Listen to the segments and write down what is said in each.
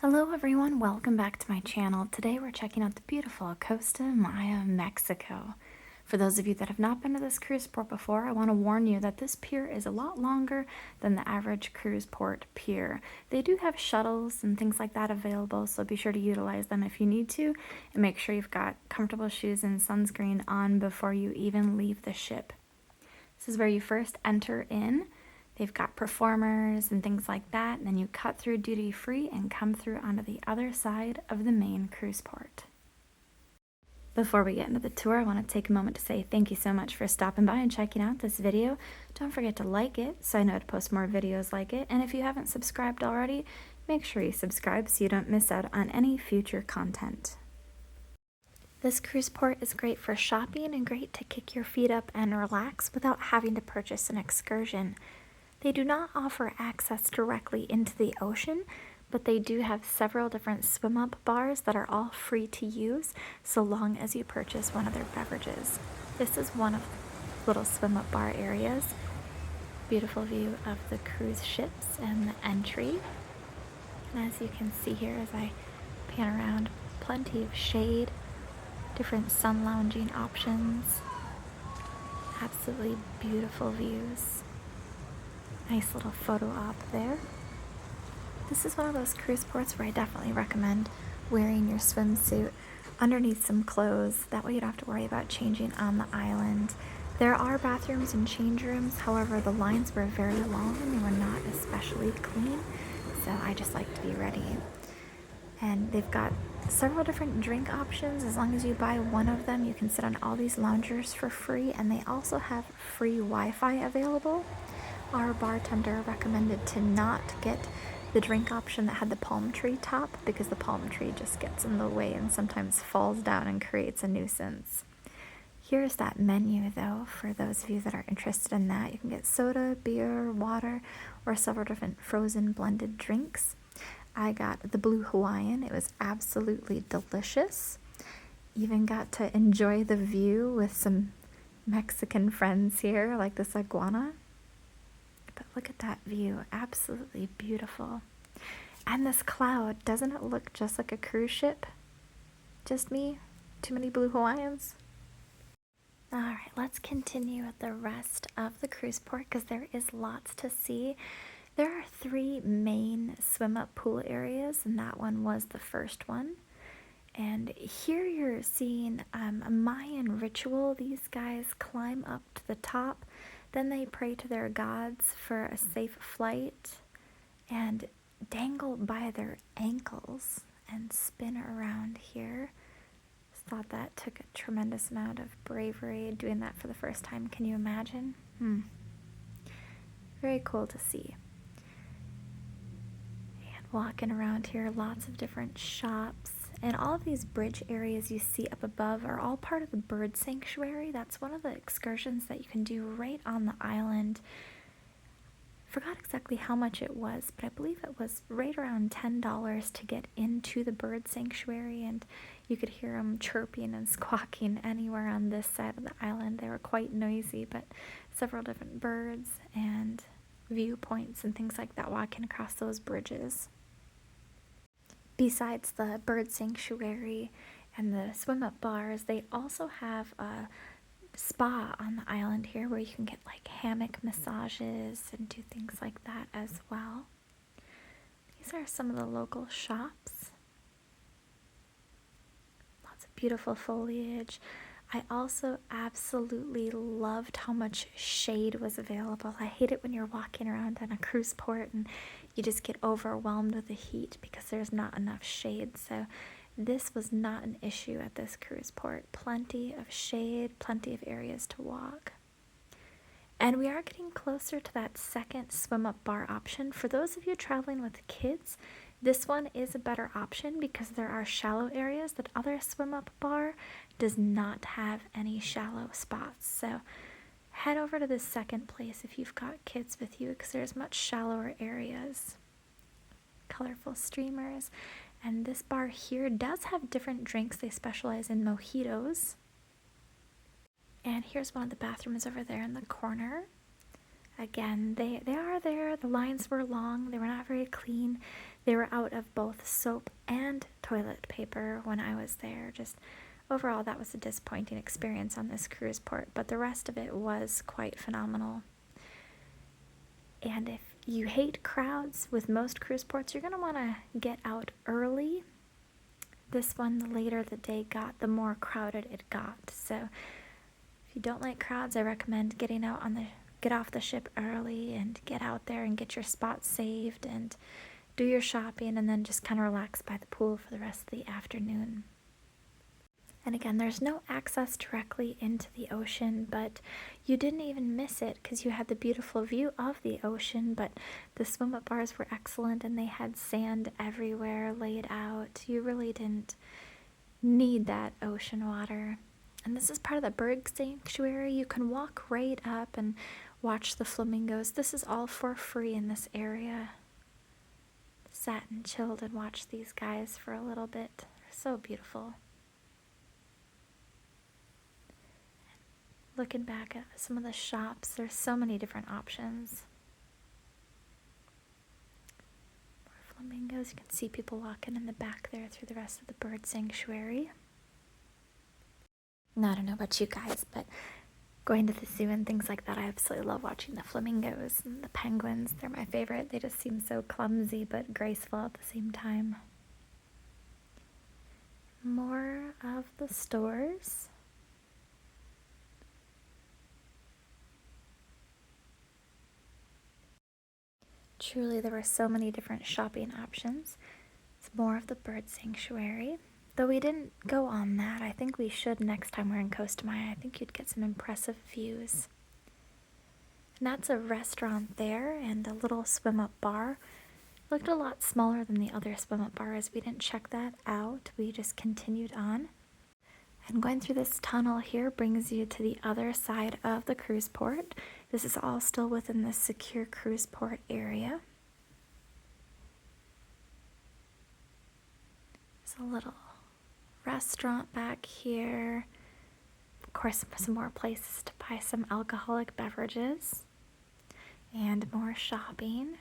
Hello everyone, welcome back to my channel. Today we're checking out the beautiful Costa Maya, Mexico. For those of you that have not been to this cruise port before, I want to warn you that this pier is a lot longer than the average cruise port pier. They do have shuttles and things like that available, so be sure to utilize them if you need to, and make sure you've got comfortable shoes and sunscreen on before you even leave the ship. This is where you first enter in. They've got performers and things like that, and then you cut through duty free and come through onto the other side of the main cruise port. Before we get into the tour, I want to take a moment to say thank you so much for stopping by and checking out this video. Don't forget to like it so I know to post more videos like it, and if you haven't subscribed already, make sure you subscribe so you don't miss out on any future content. This cruise port is great for shopping and great to kick your feet up and relax without having to purchase an excursion. They do not offer access directly into the ocean, but they do have several different swim-up bars that are all free to use so long as you purchase one of their beverages. This is one of the little swim-up bar areas. Beautiful view of the cruise ships and the entry. And as you can see here as I pan around, plenty of shade, different sun lounging options, absolutely beautiful views. Nice little photo op there. This is one of those cruise ports where I definitely recommend wearing your swimsuit underneath some clothes. That way you don't have to worry about changing on the island. There are bathrooms and change rooms, however the lines were very long and they were not especially clean, so I just like to be ready. And they've got several different drink options. As long as you buy one of them, you can sit on all these loungers for free, and they also have free Wi-Fi available. Our bartender recommended to not get the drink option that had the palm tree top because the palm tree just gets in the way and sometimes falls down and creates a nuisance. Here's that menu though for those of you that are interested in that. You can get soda, beer, water, or several different frozen blended drinks. I got the Blue Hawaiian. It was absolutely delicious. Even got to enjoy the view with some Mexican friends here like this iguana. But look at that view, absolutely beautiful. And this cloud, doesn't it look just like a cruise ship? Just me? Too many Blue Hawaiians? Alright, let's continue with the rest of the cruise port because there is lots to see. There are 3 main swim-up pool areas, and that one was the first one. And here you're seeing a Mayan ritual. These guys climb up to the top, then they pray to their gods for a safe flight and dangle by their ankles and spin around here. Just thought that took a tremendous amount of bravery doing that for the first time. Can you imagine? Very cool to see. And walking around here, lots of different shops. And all of these bridge areas you see up above are all part of the bird sanctuary. That's one of the excursions that you can do right on the island. Forgot exactly how much it was, but I believe it was right around $10 to get into the bird sanctuary, and you could hear them chirping and squawking anywhere on this side of the island. They were quite noisy, but several different birds and viewpoints and things like that walking across those bridges. Besides the bird sanctuary and the swim-up bars, they also have a spa on the island here where you can get like hammock massages and do things like that as well. These are some of the local shops. Lots of beautiful foliage. I also absolutely loved how much shade was available. I hate it when you're walking around on a cruise port and you just get overwhelmed with the heat because there's not enough shade. So this was not an issue at this cruise port. Plenty of shade, plenty of areas to walk. And we are getting closer to that second swim-up bar option. For those of you traveling with kids, this one is a better option because there are shallow areas. That other swim-up bar does not have any shallow spots. So head over to this second place if you've got kids with you because there's much shallower areas. Colorful streamers. And this bar here does have different drinks. They specialize in mojitos. And here's one of the bathrooms over there in the corner. Again, they are there. The lines were long. They were not very clean. They were out of both soap and toilet paper when I was there. Just overall, that was a disappointing experience on this cruise port, but the rest of it was quite phenomenal. And if you hate crowds with most cruise ports, you're going to want to get out early. This one, the later the day got, the more crowded it got. So if you don't like crowds, I recommend get off the ship early and get out there and get your spot saved and do your shopping, and then just kind of relax by the pool for the rest of the afternoon. And again, there's no access directly into the ocean, but you didn't even miss it because you had the beautiful view of the ocean. But the swim-up bars were excellent, and they had sand everywhere laid out. You really didn't need that ocean water. And this is part of the bird sanctuary. You can walk right up and watch the flamingos. This is all for free in this area. Sat and chilled and watched these guys for a little bit. They're so beautiful. Looking back at some of the shops, there's so many different options. More flamingos. You can see people walking in the back there through the rest of the bird sanctuary. Now, I don't know about you guys, but going to the zoo and things like that, I absolutely love watching the flamingos and the penguins. They're my favorite. They just seem so clumsy but graceful at the same time. More of the stores. Truly, there were so many different shopping options. It's more of the bird sanctuary. Though we didn't go on that, I think we should next time we're in Costa Maya. I think you'd get some impressive views. And that's a restaurant there and a little swim-up bar. Looked a lot smaller than the other swim-up bars. We didn't check that out. We just continued on. And going through this tunnel here brings you to the other side of the cruise port. This is all still within the secure cruise port area. There's a little restaurant back here. Of course, some more places to buy some alcoholic beverages. And more shopping.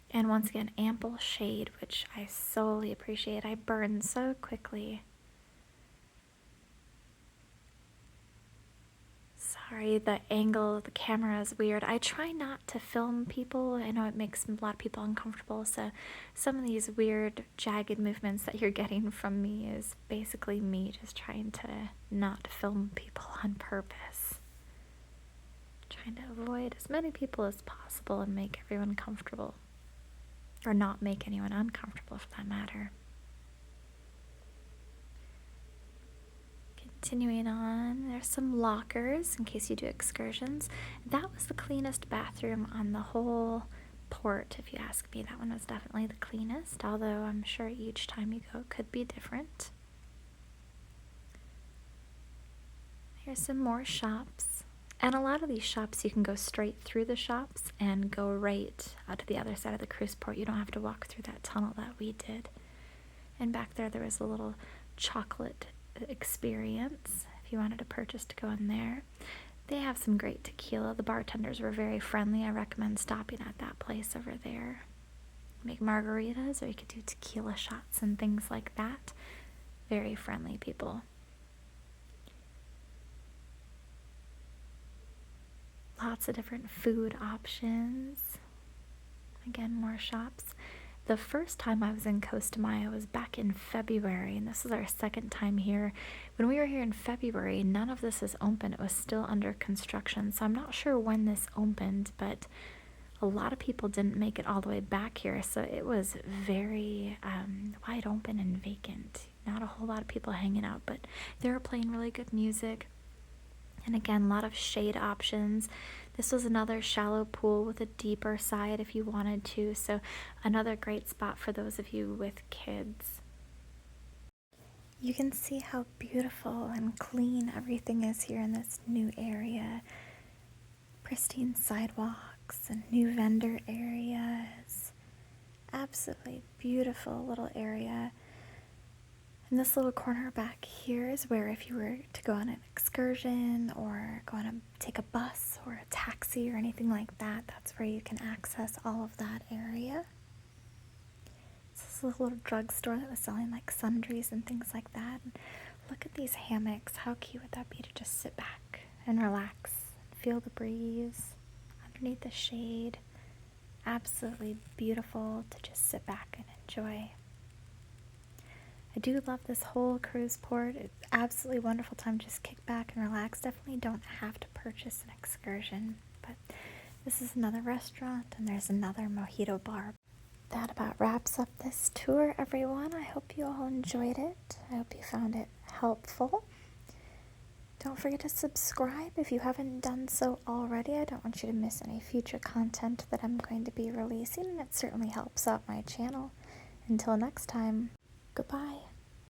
And once again, ample shade, which I solely appreciate. I burn so quickly. Sorry, the angle of the camera is weird. I try not to film people. I know it makes a lot of people uncomfortable, so some of these weird jagged movements that you're getting from me is basically me just trying to not film people on purpose. Trying to avoid as many people as possible and make everyone comfortable. Or not make anyone uncomfortable, for that matter. Continuing on, there's some lockers in case you do excursions. That was the cleanest bathroom on the whole port, if you ask me. That one was definitely the cleanest, although I'm sure each time you go it could be different. Here's some more shops. And a lot of these shops, you can go straight through the shops and go right out to the other side of the cruise port. You don't have to walk through that tunnel that we did. And back there was a little chocolate experience if you wanted to purchase to go in there. They have some great tequila. The bartenders were very friendly. I recommend stopping at that place over there. Make margaritas, or you could do tequila shots and things like that. Very friendly people. Lots of different food options. Again, more shops. The first time I was in Costa Maya was back in February, and this is our second time here. When we were here in February, none of this is open. It was still under construction, so I'm not sure when this opened, but a lot of people didn't make it all the way back here, so it was very wide open and vacant. Not a whole lot of people hanging out, but they were playing really good music. And again, a lot of shade options. This was another shallow pool with a deeper side if you wanted to, so another great spot for those of you with kids. You can see how beautiful and clean everything is here in this new area. Pristine sidewalks and new vendor areas. Absolutely beautiful little area. And this little corner back here is where if you were to go on an excursion or go on take a bus or a taxi or anything like that, that's where you can access all of that area. It's this little drugstore that was selling like sundries and things like that. And look at these hammocks. How cute would that be to just sit back and relax and feel the breeze underneath the shade. Absolutely beautiful to just sit back and enjoy. I do love this whole cruise port. It's absolutely wonderful time to just kick back and relax. Definitely don't have to purchase an excursion, but this is another restaurant and there's another mojito bar. That about wraps up this tour, everyone. I hope you all enjoyed it. I hope you found it helpful. Don't forget to subscribe if you haven't done so already. I don't want you to miss any future content that I'm going to be releasing, and it certainly helps out my channel. Until next time, goodbye.